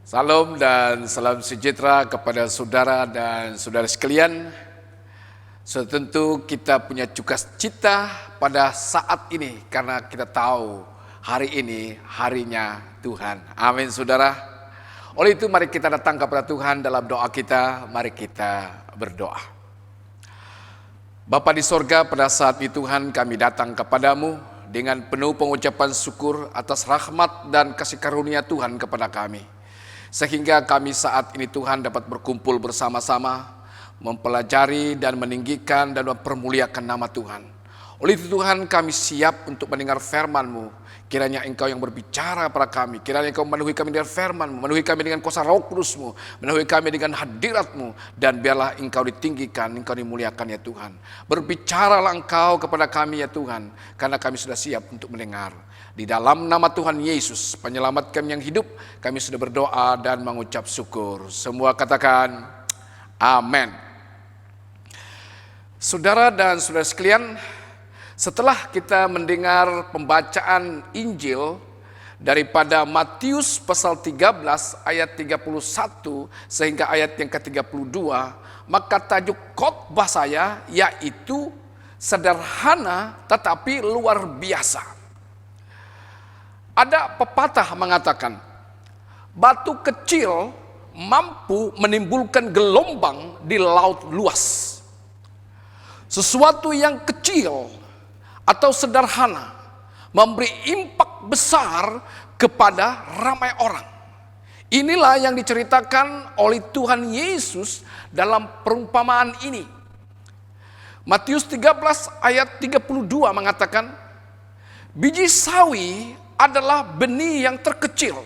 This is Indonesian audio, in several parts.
Salam dan salam sejahtera kepada saudara dan saudara sekalian. Sudah tentu kita punya cita pada saat ini karena kita tahu hari ini harinya Tuhan. Amin saudara. Oleh itu mari kita datang kepada Tuhan dalam doa kita. Mari kita berdoa. Bapa di sorga, pada saat ini Tuhan kami datang kepadamu dengan penuh pengucapan syukur atas rahmat dan kasih karunia Tuhan kepada kami. Sehingga kami saat ini Tuhan dapat berkumpul bersama-sama, mempelajari dan meninggikan dan mempermuliakan nama Tuhan. Oleh itu Tuhan kami siap untuk mendengar firman-Mu. Kiranya Engkau yang berbicara pada kami, kiranya Engkau memenuhi kami dengan firman-Mu, memenuhi kami dengan kuasa Roh Kudus-Mu, memenuhi kami dengan hadirat-Mu, dan biarlah Engkau ditinggikan, Engkau dimuliakan ya Tuhan. Berbicaralah Engkau kepada kami ya Tuhan, karena kami sudah siap untuk mendengar. Di dalam nama Tuhan Yesus, penyelamat kami yang hidup, kami sudah berdoa dan mengucap syukur. Semua katakan, amin. Saudara dan saudara sekalian, setelah kita mendengar pembacaan Injil daripada Matius pasal 13 ayat 31 sehingga ayat yang ke-32, maka tajuk khotbah saya yaitu sederhana tetapi luar biasa. Ada pepatah mengatakan, batu kecil mampu menimbulkan gelombang di laut luas. Sesuatu yang kecil atau sederhana memberi impak besar kepada ramai orang. Inilah yang diceritakan oleh Tuhan Yesus dalam perumpamaan ini. Matius 13 ayat 32 mengatakan, biji sawi adalah benih yang terkecil,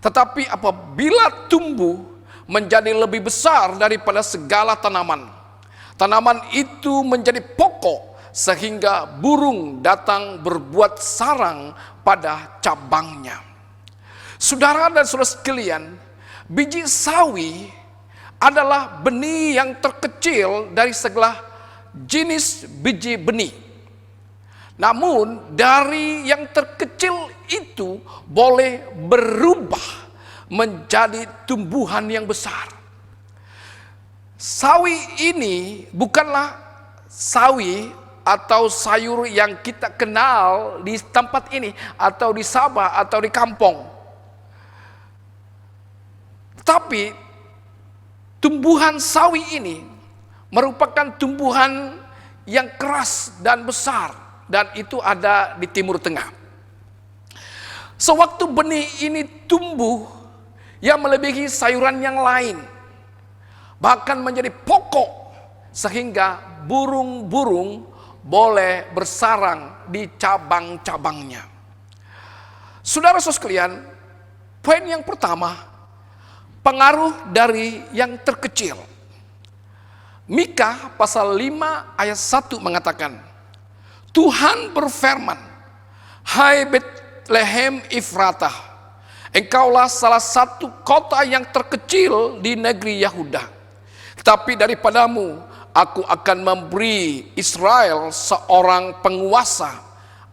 tetapi apabila tumbuh menjadi lebih besar daripada segala tanaman, tanaman itu menjadi pokok sehingga burung datang berbuat sarang pada cabangnya. Saudara dan saudara sekalian, biji sawi adalah benih yang terkecil dari segala jenis biji benih. Namun dari yang terkecil itu boleh berubah menjadi tumbuhan yang besar. Sawi ini bukanlah sawi atau sayur yang kita kenal di tempat ini atau di Sabah atau di kampung. Tapi tumbuhan sawi ini merupakan tumbuhan yang keras dan besar. Dan itu ada di Timur Tengah. Sewaktu benih ini tumbuh, ia melebihi sayuran yang lain. Bahkan menjadi pokok, sehingga burung-burung boleh bersarang di cabang-cabangnya. Saudara-saudara sekalian, poin yang pertama, pengaruh dari yang terkecil. Mika pasal 5 ayat 1 mengatakan, Tuhan berfirman, hai Betlehem Efratah, engkaulah salah satu kota yang terkecil di negeri Yahuda. Tapi daripadamu aku akan memberi Israel seorang penguasa,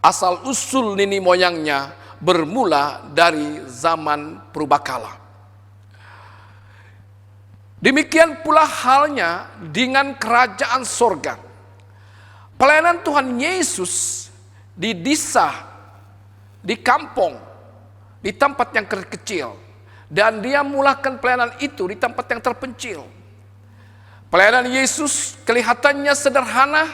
asal usul nini moyangnya bermula dari zaman purbakala. Demikian pula halnya dengan kerajaan sorga. Pelayanan Tuhan Yesus di desa, di kampung, di tempat yang kecil. Dan dia mulakan pelayanan itu di tempat yang terpencil. Pelayanan Yesus kelihatannya sederhana.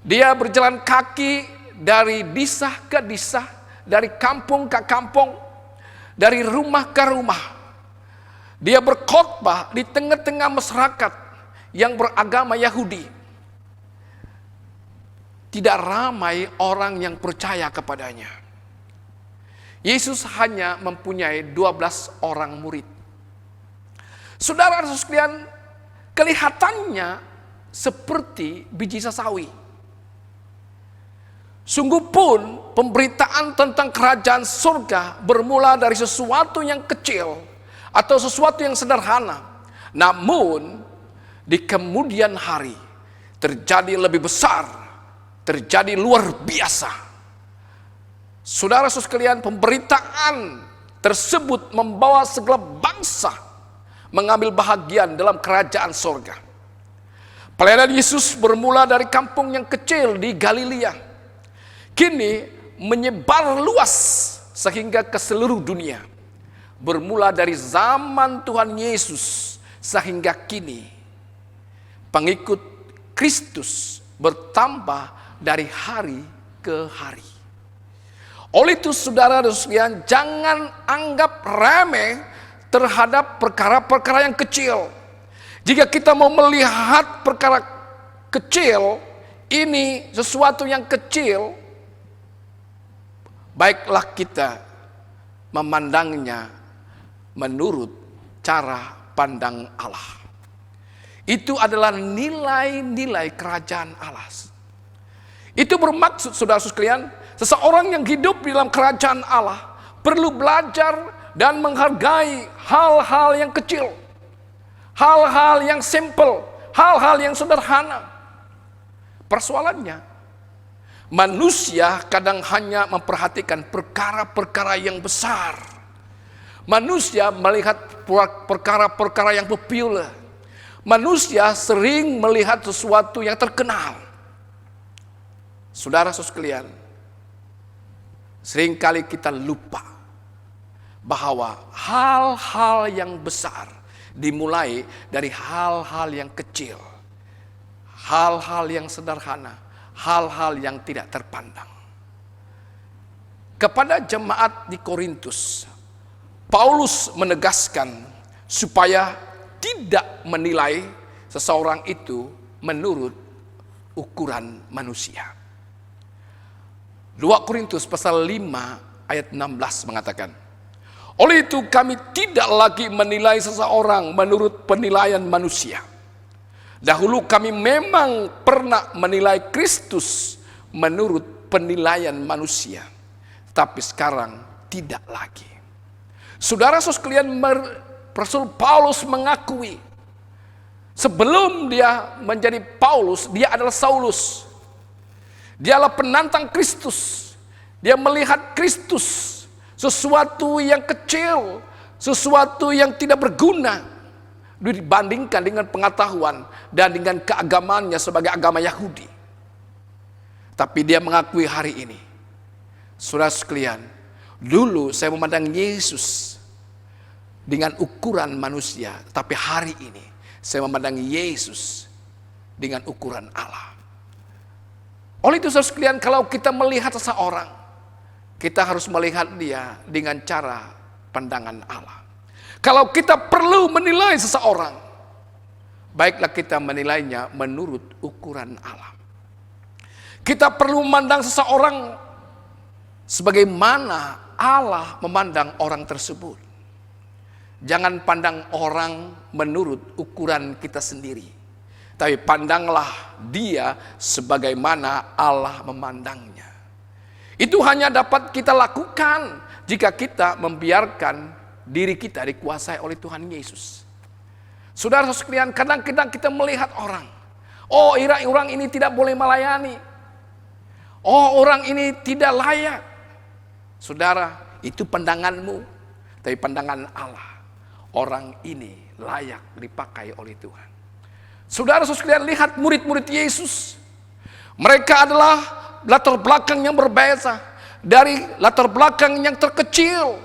Dia berjalan kaki dari desa ke desa, dari kampung ke kampung, dari rumah ke rumah. Dia berkhotbah di tengah-tengah masyarakat yang beragama Yahudi. Tidak ramai orang yang percaya kepadanya. Yesus hanya mempunyai 12 orang murid. Saudara sekalian, kelihatannya seperti biji sawi. Sungguh pun pemberitaan tentang kerajaan surga bermula dari sesuatu yang kecil atau sesuatu yang sederhana. Namun di kemudian hari terjadi lebih besar, terjadi luar biasa. Saudara sekalian, pemberitaan tersebut membawa segala bangsa mengambil bahagian dalam kerajaan sorga. Pelayanan Yesus bermula dari kampung yang kecil di Galilea, kini menyebar luas sehingga ke seluruh dunia. Bermula dari zaman Tuhan Yesus sehingga kini pengikut Kristus bertambah dari hari ke hari. Oleh itu saudara dan sekalian, jangan anggap remeh terhadap perkara-perkara yang kecil. Jika kita mau melihat perkara kecil ini sesuatu yang kecil, baiklah kita memandangnya menurut cara pandang Allah. Itu adalah nilai-nilai kerajaan Allah. Itu bermaksud saudara sekalian, seseorang yang hidup di dalam kerajaan Allah perlu belajar dan menghargai hal-hal yang kecil, hal-hal yang simple, hal-hal yang sederhana. Persoalannya, manusia kadang hanya memperhatikan perkara-perkara yang besar. Manusia melihat perkara-perkara yang populer. Manusia sering melihat sesuatu yang terkenal. Saudara sekalian, seringkali kita lupa bahwa hal-hal yang besar dimulai dari hal-hal yang kecil, hal-hal yang sederhana, hal-hal yang tidak terpandang. Kepada jemaat di Korintus, Paulus menegaskan supaya tidak menilai seseorang itu menurut ukuran manusia. 2 Korintus pasal 5 ayat 16 mengatakan, oleh itu kami tidak lagi menilai seseorang menurut penilaian manusia. Dahulu kami memang pernah menilai Kristus menurut penilaian manusia, tapi sekarang tidak lagi. Saudara sekalian, Rasul Paulus mengakui sebelum dia menjadi Paulus, dia adalah Saulus. Dia adalah penantang Kristus. Dia melihat Kristus sesuatu yang kecil, sesuatu yang tidak berguna dibandingkan dengan pengetahuan dan dengan keagamaannya sebagai agama Yahudi. Tapi dia mengakui hari ini, saudara sekalian, dulu saya memandang Yesus dengan ukuran manusia, tapi hari ini saya memandang Yesus dengan ukuran Allah. Oleh itu saudara sekalian, kalau kita melihat seseorang, kita harus melihat dia dengan cara pandangan Allah. Kalau kita perlu menilai seseorang, baiklah kita menilainya menurut ukuran Allah. Kita perlu memandang seseorang sebagaimana Allah memandang orang tersebut. Jangan pandang orang menurut ukuran kita sendiri, tapi pandanglah dia sebagaimana Allah memandangnya. Itu hanya dapat kita lakukan jika kita membiarkan diri kita dikuasai oleh Tuhan Yesus. Saudara sekalian, kadang-kadang kita melihat orang, oh orang ini tidak boleh melayani, oh orang ini tidak layak. Saudara, itu pandanganmu, tapi pandangan Allah, orang ini layak dipakai oleh Tuhan. Saudara sekalian, lihat murid-murid Yesus. Mereka adalah latar belakang yang berbeda, dari latar belakang yang terkecil,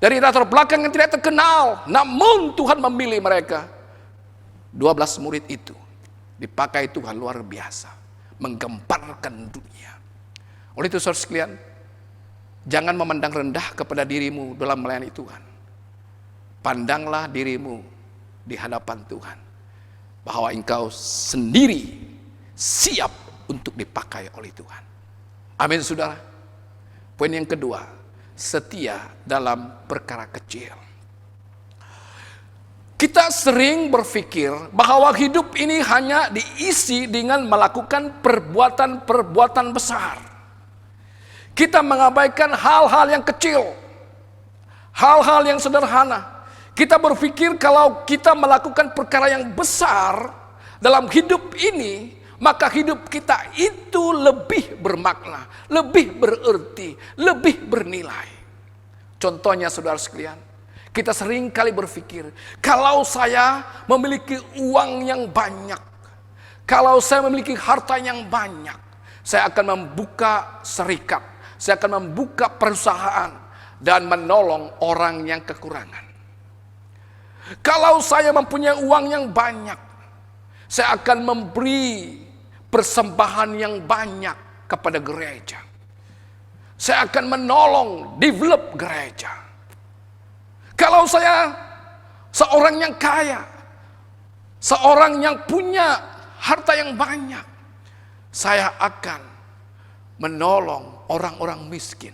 dari latar belakang yang tidak terkenal. Namun Tuhan memilih mereka. 12 murid itu dipakai Tuhan luar biasa, menggemparkan dunia. Oleh itu saudara sekalian, jangan memandang rendah kepada dirimu dalam melayani Tuhan. Pandanglah dirimu di hadapan Tuhan, bahwa engkau sendiri siap untuk dipakai oleh Tuhan. Amin saudara. Poin yang kedua, setia dalam perkara kecil. Kita sering berpikir bahwa hidup ini hanya diisi dengan melakukan perbuatan-perbuatan besar. Kita mengabaikan hal-hal yang kecil, hal-hal yang sederhana. Kita berpikir kalau kita melakukan perkara yang besar dalam hidup ini, maka hidup kita itu lebih bermakna, lebih berarti, lebih bernilai. Contohnya saudara sekalian, kita sering kali berpikir, kalau saya memiliki uang yang banyak, kalau saya memiliki harta yang banyak, saya akan membuka serikat, saya akan membuka perusahaan dan menolong orang yang kekurangan. Kalau saya mempunyai uang yang banyak, saya akan memberi persembahan yang banyak kepada gereja. Saya akan menolong, develop gereja. Kalau saya seorang yang kaya, seorang yang punya harta yang banyak, saya akan menolong orang-orang miskin.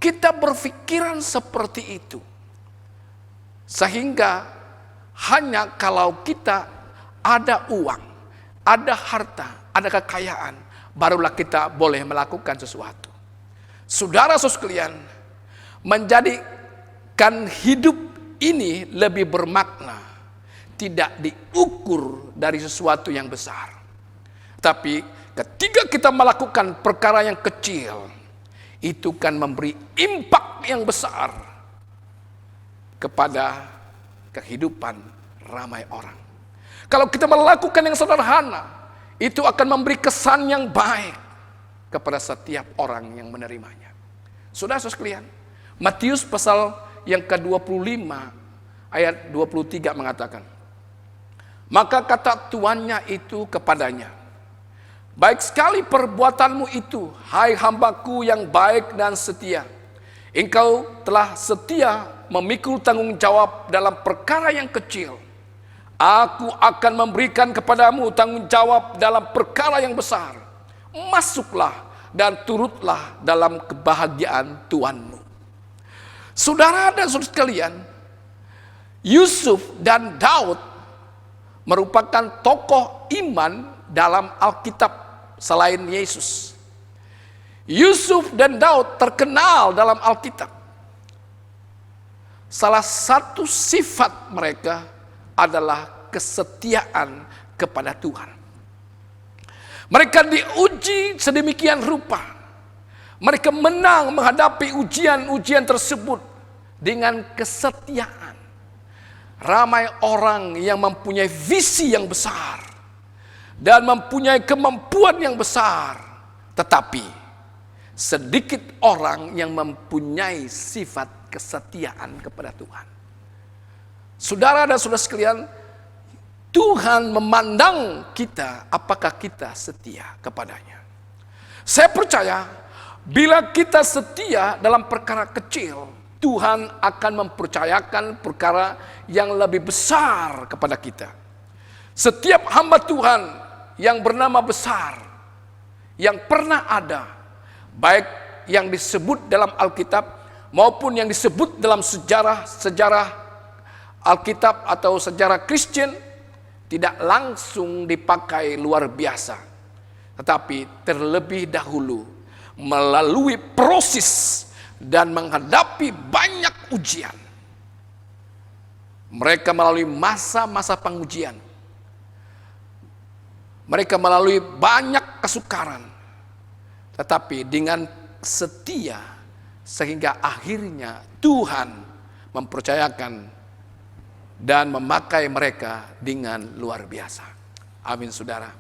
Kita berpikiran seperti itu. Sehingga hanya kalau kita ada uang, ada harta, ada kekayaan, barulah kita boleh melakukan sesuatu. Saudara-saudara sekalian, menjadikan hidup ini lebih bermakna tidak diukur dari sesuatu yang besar. Tapi ketika kita melakukan perkara yang kecil, itu kan memberi impak yang besar kepada kehidupan ramai orang. Kalau kita melakukan yang sederhana, itu akan memberi kesan yang baik kepada setiap orang yang menerimanya. Saudara-saudara sekalian, Matius pasal yang ke-25 ayat 23 mengatakan, maka kata tuannya itu kepadanya, baik sekali perbuatanmu itu, hai hambaku yang baik dan setia. Engkau telah setia memikul tanggung jawab dalam perkara yang kecil. Aku akan memberikan kepadamu tanggung jawab dalam perkara yang besar. Masuklah dan turutlah dalam kebahagiaan Tuanmu. Saudara dan saudara sekalian, Yusuf dan Daud merupakan tokoh iman dalam Alkitab selain Yesus. Yusuf dan Daud terkenal dalam Alkitab. Salah satu sifat mereka adalah kesetiaan kepada Tuhan. Mereka diuji sedemikian rupa. Mereka menang menghadapi ujian-ujian tersebut dengan kesetiaan. Ramai orang yang mempunyai visi yang besar dan mempunyai kemampuan yang besar, tetapi sedikit orang yang mempunyai sifat kesetiaan kepada Tuhan. Saudara dan saudara sekalian, Tuhan memandang kita apakah kita setia kepadanya. Saya percaya bila kita setia dalam perkara kecil, Tuhan akan mempercayakan perkara yang lebih besar kepada kita. Setiap hamba Tuhan yang bernama besar, yang pernah ada, baik yang disebut dalam Alkitab maupun yang disebut dalam sejarah Alkitab atau sejarah Kristen, tidak langsung dipakai luar biasa, tetapi terlebih dahulu melalui proses dan menghadapi banyak ujian. Mereka melalui masa-masa pengujian. Mereka melalui banyak kesukaran, tetapi dengan setia sehingga akhirnya Tuhan mempercayakan dan memakai mereka dengan luar biasa. Amin, saudara.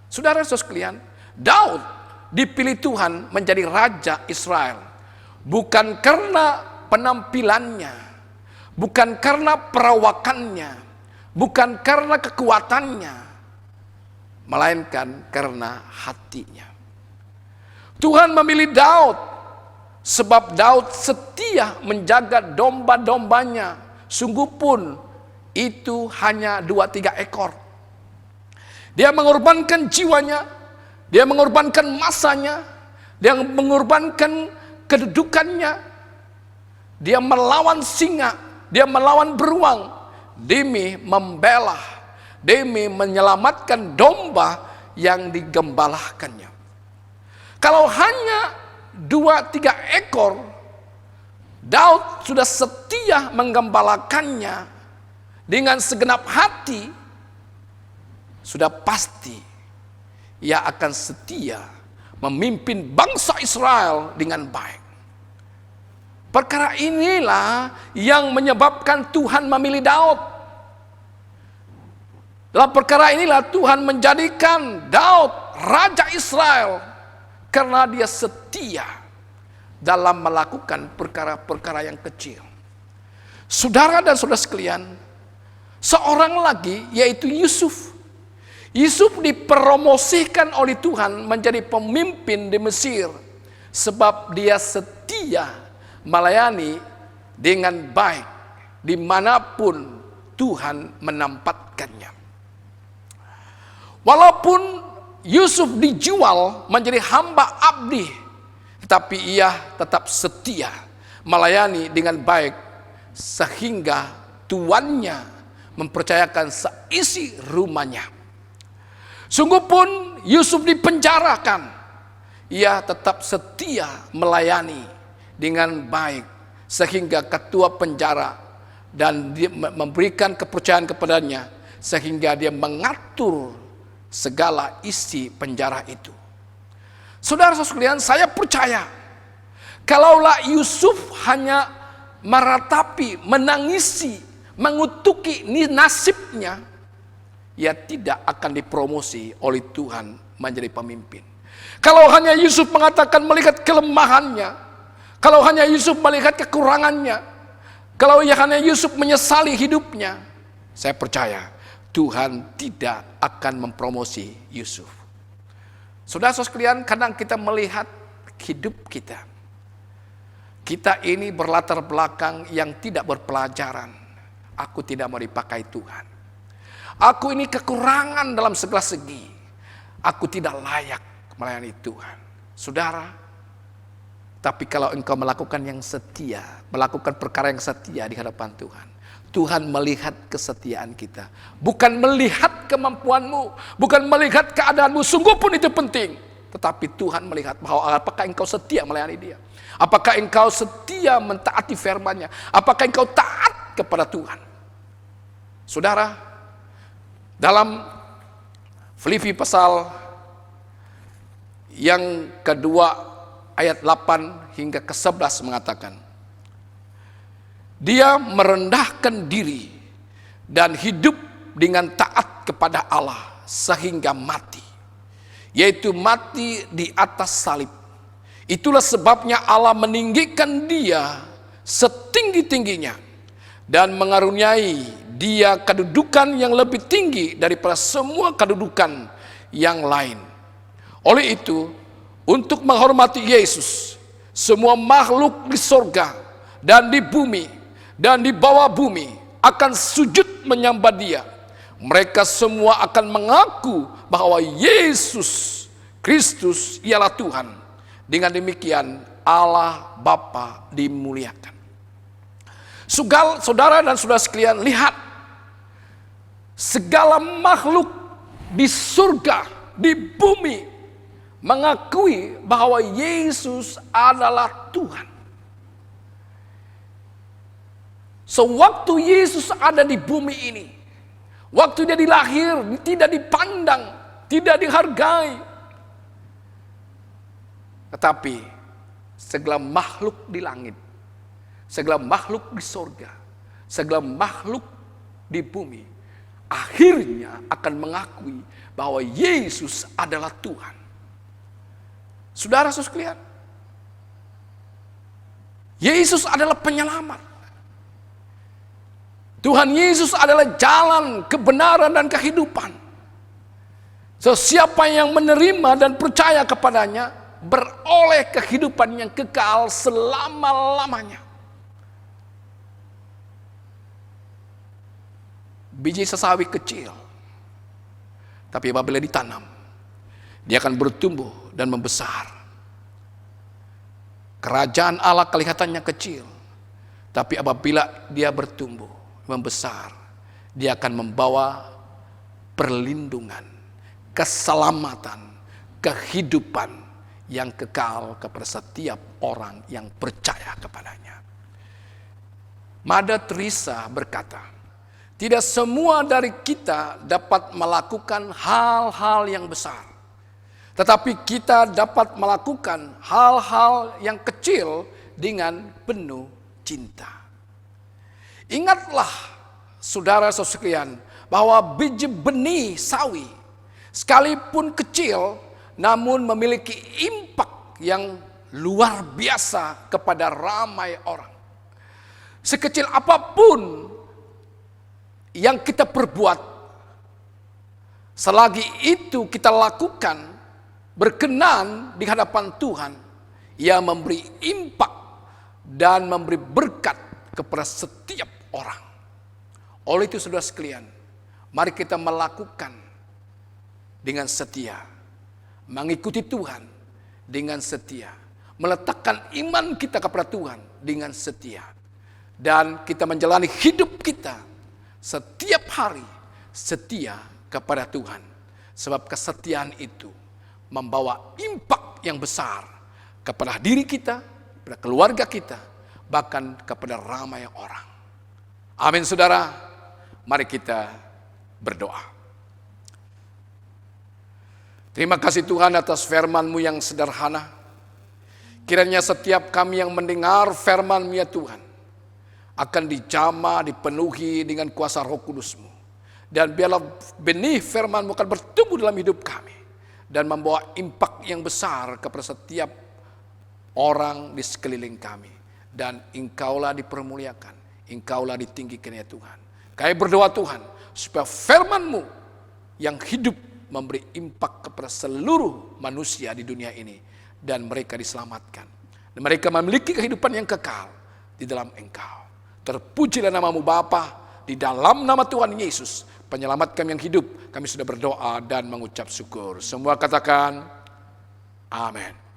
Saudara-saudara sekalian, Daud dipilih Tuhan menjadi raja Israel bukan karena penampilannya, bukan karena perawakannya, bukan karena kekuatannya, melainkan karena hatinya. Tuhan memilih Daud sebab Daud setia menjaga domba-dombanya. Sungguh pun itu hanya 2-3 ekor. Dia mengorbankan jiwanya, dia mengorbankan masanya, dia mengorbankan kedudukannya. Dia melawan singa, dia melawan beruang demi membela, demi menyelamatkan domba yang digembalakannya. Kalau hanya 2-3 ekor, Daud sudah setia menggembalakannya dengan segenap hati, sudah pasti ia akan setia memimpin bangsa Israel dengan baik. Perkara inilah yang menyebabkan Tuhan memilih Daud. Dalam perkara inilah Tuhan menjadikan Daud Raja Israel karena dia setia dalam melakukan perkara-perkara yang kecil. Saudara dan saudara sekalian, seorang lagi yaitu Yusuf. Yusuf dipromosikan oleh Tuhan menjadi pemimpin di Mesir sebab dia setia melayani dengan baik dimanapun Tuhan menempatkannya. Walaupun Yusuf dijual menjadi hamba abdi, tetapi ia tetap setia melayani dengan baik sehingga tuannya mempercayakan seisi rumahnya. Sungguh pun Yusuf dipenjarakan, ia tetap setia melayani dengan baik sehingga ketua penjara dan dia memberikan kepercayaan kepadanya sehingga dia mengatur segala isi penjara itu. Saudara-saudara sekalian, saya percaya kalaulah Yusuf hanya meratapi, menangisi, mengutuki nasibnya, ia tidak akan dipromosi oleh Tuhan menjadi pemimpin. Kalau hanya Yusuf mengatakan melihat kelemahannya, kalau hanya Yusuf melihat kekurangannya, kalau hanya Yusuf menyesali hidupnya, saya percaya Tuhan tidak akan mempromosi Yusuf. Saudara-saudara sekalian, kadang kita melihat hidup kita. Kita ini berlatar belakang yang tidak berpelajaran. Aku tidak mau dipakai Tuhan. Aku ini kekurangan dalam segala segi. Aku tidak layak melayani Tuhan. Saudara, tapi kalau engkau melakukan yang setia, melakukan perkara yang setia di hadapan Tuhan, Tuhan melihat kesetiaan kita. Bukan melihat kemampuanmu, bukan melihat keadaanmu, sungguh pun itu penting. Tetapi Tuhan melihat bahwa apakah engkau setia melayani Dia. Apakah engkau setia mentaati firman-Nya. Apakah engkau taat kepada Tuhan. Saudara, dalam Filipi pasal yang kedua, ayat 8 hingga ke 11 mengatakan, dia merendahkan diri dan hidup dengan taat kepada Allah sehingga mati, yaitu mati di atas salib. Itulah sebabnya Allah meninggikan dia setinggi-tingginya dan mengaruniai dia kedudukan yang lebih tinggi daripada semua kedudukan yang lain. Oleh itu, untuk menghormati Yesus, semua makhluk di sorga dan di bumi dan di bawah bumi akan sujud menyembah Dia. Mereka semua akan mengaku bahwa Yesus Kristus ialah Tuhan. Dengan demikian Allah Bapa dimuliakan. Saudara dan saudara sekalian, lihat segala makhluk di surga, di bumi mengakui bahwa Yesus adalah Tuhan. Sewaktu Yesus ada di bumi ini, waktu dia dilahir, tidak dipandang, tidak dihargai. Tetapi segala makhluk di langit, segala makhluk di sorga, segala makhluk di bumi, akhirnya akan mengakui bahwa Yesus adalah Tuhan. Saudara-saudara sekalian, Yesus adalah penyelamat. Tuhan Yesus adalah jalan, kebenaran, dan kehidupan. Siapa yang menerima dan percaya kepadanya beroleh kehidupan yang kekal selama-lamanya. Biji sesawi kecil, tapi apabila ditanam, dia akan bertumbuh dan membesar. Kerajaan Allah kelihatannya kecil, tapi apabila dia bertumbuh, membesar, dia akan membawa perlindungan, keselamatan, kehidupan yang kekal kepada setiap orang yang percaya kepadanya. Mother Teresa berkata, tidak semua dari kita dapat melakukan hal-hal yang besar, tetapi kita dapat melakukan hal-hal yang kecil dengan penuh cinta. Ingatlah saudara-saudara sekalian bahwa biji benih sawi sekalipun kecil namun memiliki impak yang luar biasa kepada ramai orang. Sekecil apapun yang kita perbuat, selagi itu kita lakukan berkenan di hadapan Tuhan, Ia memberi impak dan memberi berkat kepada setiap orang. Oleh itu saudara sekalian, mari kita melakukan dengan setia, mengikuti Tuhan dengan setia, meletakkan iman kita kepada Tuhan dengan setia, dan kita menjalani hidup kita setiap hari setia kepada Tuhan. Sebab kesetiaan itu membawa impak yang besar kepada diri kita, kepada keluarga kita, bahkan kepada ramai orang. Amin saudara, mari kita berdoa. Terima kasih Tuhan atas firman-Mu yang sederhana. Kiranya setiap kami yang mendengar firman-Mu ya Tuhan, akan dijamah, dipenuhi dengan kuasa Roh Kudus-Mu. Dan biarlah benih firman-Mu akan bertumbuh dalam hidup kami, dan membawa impak yang besar kepada setiap orang di sekeliling kami. Dan Engkaulah dipermuliakan, Engkaulah ditinggikan ya Tuhan. Kami berdoa Tuhan, supaya firman-Mu yang hidup memberi impak kepada seluruh manusia di dunia ini, dan mereka diselamatkan, dan mereka memiliki kehidupan yang kekal di dalam Engkau. Terpujilah nama-Mu Bapa, di dalam nama Tuhan Yesus, penyelamat kami yang hidup, kami sudah berdoa dan mengucap syukur. Semua katakan, amin.